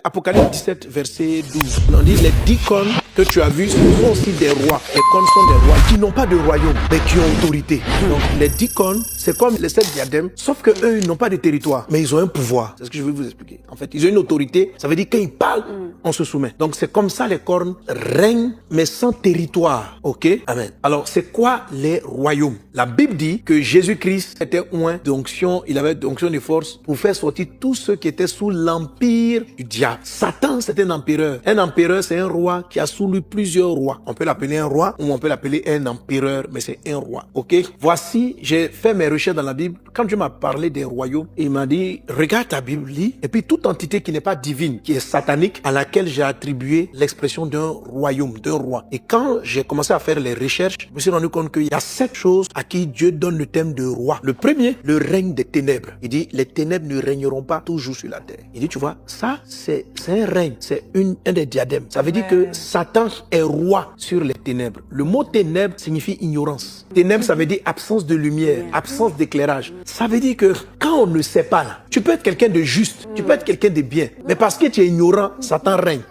Apocalypse 17, verset 12. On dit les 10 cornes que tu as vues sont aussi des rois. Les cornes sont des rois qui n'ont pas de royaume, mais qui ont autorité. Donc les 10 cornes, c'est comme les 7 diadèmes, sauf que eux, ils n'ont pas de territoire, mais ils ont un pouvoir. C'est ce que je vais vous expliquer. En fait, ils ont une autorité. Ça veut dire qu'ils parlent, on se soumet. Donc c'est comme ça les cornes règnent, mais sans territoire. Ok? Amen. Alors c'est quoi les royaumes? La Bible dit que Jésus-Christ était oint d'onction, il avait d'onction de force pour faire sortir tous ceux qui étaient sous l'empire du diable. Satan, c'est un empereur. Un empereur, c'est un roi qui a sous lui plusieurs rois. On peut l'appeler un roi ou on peut l'appeler un empereur, mais c'est un roi. Ok? Voici, j'ai fait mes recherches dans la Bible. Quand Dieu m'a parlé des royaumes, il m'a dit, regarde ta Bible, lis. Et puis toute entité qui n'est pas divine, qui est satanique, à laquelle j'ai attribué l'expression d'un royaume, d'un roi. Et quand j'ai commencé à faire les recherches, je me suis rendu compte qu'il y a 7 choses à qui Dieu donne le thème de roi. Le premier, le règne des ténèbres. Il dit, les ténèbres ne régneront pas toujours sur la terre. Il dit, tu vois, ça, c'est un règne, c'est un des diadèmes. Ça veut dire que Satan est roi sur les ténèbres. Le mot ténèbres signifie ignorance. Ténèbres, ça veut dire absence de lumière, absence d'éclairage. Ça veut dire que quand on ne sait pas, là, tu peux être quelqu'un de juste, tu peux être quelqu'un de bien, mais parce que tu es ignorant, Satan règne.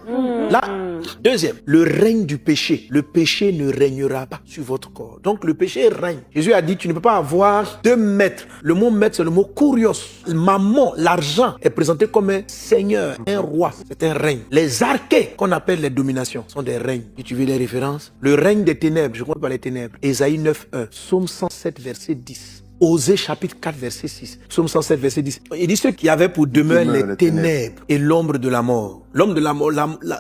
Là, deuxième, le règne du péché. Le péché ne régnera pas sur votre corps. Donc le péché règne. Jésus a dit, tu ne peux pas avoir 2 maîtres. Le mot maître, c'est le mot kurios. Mammon, l'argent, est présenté comme un seigneur, un roi. C'est un règne. Les archées, qu'on appelle les dominations, sont des règnes. Et tu veux les références? Le règne des ténèbres, je compte pas les ténèbres. Ésaïe 9:1, Psaume 107, verset 10. Osée chapitre 4 verset 6, Psaume 107 verset 10. Il dit ceux qui avaient pour demeure les ténèbres et l'ombre de la mort. L'homme de la mort,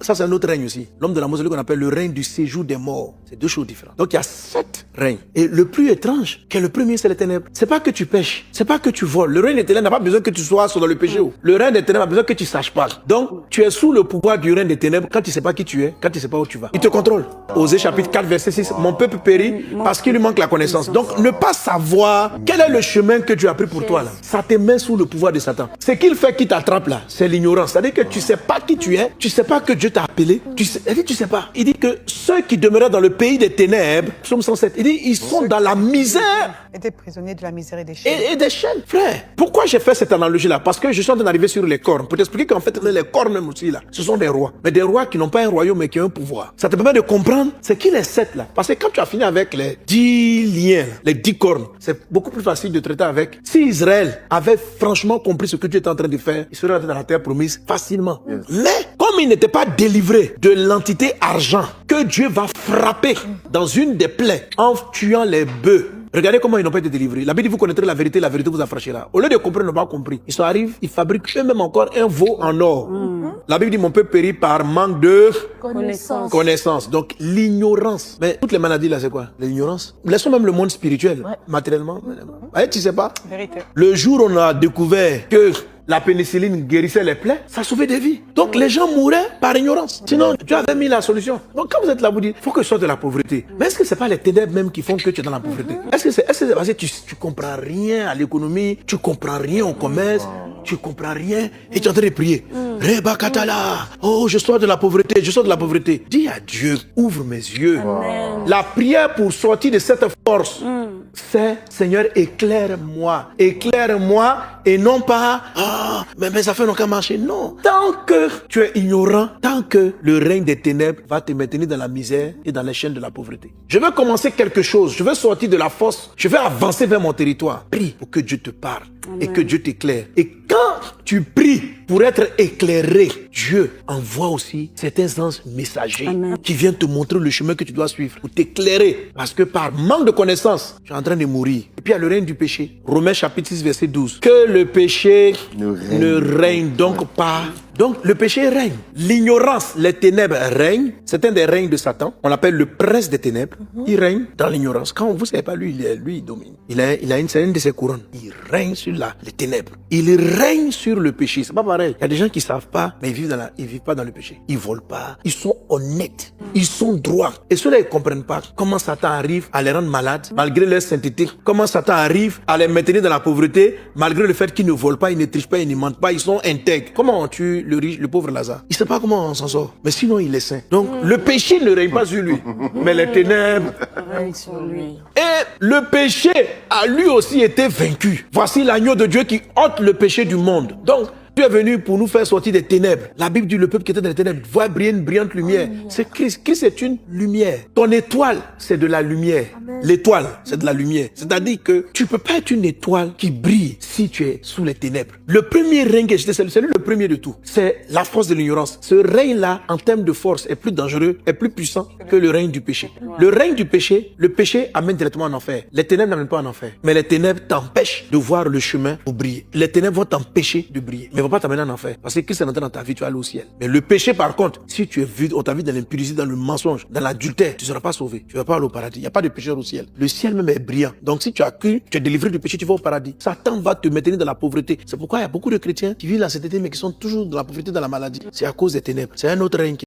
ça c'est un autre règne aussi. L'homme de la mort, c'est ce qu'on appelle le règne du séjour des morts. C'est 2 choses différentes. Donc il y a 7 règnes. Et le plus étrange, que le premier c'est les ténèbres. C'est pas que tu pêches, c'est pas que tu voles. Le règne des ténèbres n'a pas besoin que tu sois dans le péché. Le règne des ténèbres a besoin que tu saches pas. Donc tu es sous le pouvoir du règne des ténèbres quand tu sais pas qui tu es, quand tu sais pas où tu vas. Il te contrôle. Osée chapitre 4 verset 6, mon peuple périt parce qu'il lui manque la connaissance. Donc ne pas savoir quel est le chemin que Dieu a pris pour toi là, ça te met sous le pouvoir de Satan. Ce qu'il fait qui t'attrape là, c'est l'ignorance. C'est-à-dire que tu sais pas qui tu es, tu sais pas que Dieu t'a appelé, tu sais pas. Il dit que ceux qui demeuraient dans le pays des ténèbres, Psaume 107, il dit ils sont dans la misère. Étaient prisonniers de la misère et des chaînes. Et des chaînes. Frère, pourquoi j'ai fait cette analogie là? Parce que je suis en train d'arriver sur les cornes. Pour t'expliquer qu'en fait, les cornes même aussi là, ce sont des rois. Mais des rois qui n'ont pas un royaume mais qui ont un pouvoir. Ça te permet de comprendre c'est qui les 7 là. Parce que quand tu as fini avec les 10 liens, les 10 cornes, c'est beaucoup plus facile de traiter avec. Si Israël avait franchement compris ce que Dieu était en train de faire, il serait rentré dans la terre promise facilement. Mais comme il n'était pas délivré de l'entité argent que Dieu va frapper dans une des plaies en tuant les bœufs, regardez comment ils n'ont pas été délivrés. La Bible dit, vous connaîtrez la vérité vous affranchira. Au lieu de comprendre, ils n'ont pas compris. Ils arrivent, ils fabriquent eux-mêmes encore un veau en or. La Bible dit, mon peuple périt par manque de connaissance. Donc, l'ignorance. Mais toutes les maladies là, c'est quoi? L'ignorance. Laissons même le monde spirituel, matériellement. Tu sais pas? Vérité. Le jour où on a découvert que la pénicilline guérissait les plaies, ça sauvait des vies. Donc les gens mouraient par ignorance. Sinon, Dieu avait mis la solution. Donc quand vous êtes là, vous dites, il faut que je sorte de la pauvreté. Mais est-ce que c'est pas les ténèbres même qui font que tu es dans la pauvreté? Est-ce que c'est parce que tu comprends rien à l'économie, tu comprends rien au commerce, tu comprends rien et tu es en train de prier. Reba Katala, oh je sors de la pauvreté, je sors de la pauvreté. Dis à Dieu, ouvre mes yeux. La prière pour sortir de cette force, c'est Seigneur, éclaire-moi et non pas mais mes affaires n'ont qu'à marcher. Non. Tant que tu es ignorant, tant que le règne des ténèbres va te maintenir dans la misère et dans les chaînes de la pauvreté. Je veux commencer quelque chose. Je veux sortir de la force. Je veux avancer vers mon territoire. Prie pour que Dieu te parle et que Dieu t'éclaire. Et quand tu pries pour être éclairé, Dieu envoie aussi certains anges messagers qui viennent te montrer le chemin que tu dois suivre pour t'éclairer. Parce que par manque de connaissance, tu es en train de mourir. Et puis il y a le règne du péché. Romains chapitre 6 verset 12. Que le péché ne règne donc pas. Donc le péché règne. L'ignorance, les ténèbres règnent. C'est un des règnes de Satan. On l'appelle le prince des ténèbres. Il règne dans l'ignorance. Quand vous ne savez pas, lui, il domine. C'est une de ses couronnes. Il règne sur les ténèbres. Il règne sur le péché. C'est pas pareil. Il y a des gens qui savent pas, mais ils vivent pas dans le péché. Ils volent pas. Ils sont honnêtes. Ils sont droits. Et ceux-là, ils comprennent pas comment Satan arrive à les rendre malades, malgré leur sainteté. Comment Satan arrive à les maintenir dans la pauvreté, malgré le fait qu'ils ne volent pas, ils ne trichent pas, ils ne mentent pas, ils sont intègres. Comment on tue le pauvre Lazare? Il sait pas comment on s'en sort. Mais sinon, il est saint. Donc, le péché ne règne pas sur lui. Mais les ténèbres règnent sur lui. Et le péché a lui aussi été vaincu. Voici l'agneau de Dieu qui ôte le péché du monde. Donc, Tu es venu pour nous faire sortir des ténèbres. La Bible dit le peuple qui était dans les ténèbres voit briller une brillante lumière. C'est Christ. Christ est une lumière. Ton étoile, c'est de la lumière. L'étoile, c'est de la lumière. C'est-à-dire que tu ne peux pas être une étoile qui brille si tu es sous les ténèbres. Le premier règne que j'étais, c'est lui le premier de tout. C'est la force de l'ignorance. Ce règne-là, en termes de force, est plus dangereux, est plus puissant que le règne du péché. Le règne du péché, le péché amène directement en enfer. Les ténèbres n'amènent pas en enfer. Mais les ténèbres t'empêchent de voir le chemin pour briller. Les ténèbres vont t'empêcher de briller. Mais ils ne vont pas t'amener en enfer. Parce que Christ est entré dans ta vie, tu vas aller au ciel. Mais le péché, par contre, si tu es vu, on t'a vu dans l'impudicité, dans le mensonge, dans l'adultère, tu ne seras pas sauvé. Tu ne vas pas aller au paradis. Il n'y a pas de péché au ciel. Le ciel même est brillant. Donc si tu as cru, tu es délivré du péché, tu vas au paradis. Satan va te maintenir dans la pauvreté. C'est pourquoi il y a beaucoup de chrétiens qui vivent la sainteté mais qui sont toujours dans la pauvreté, dans la maladie. C'est à cause des ténèbres. C'est un autre règne.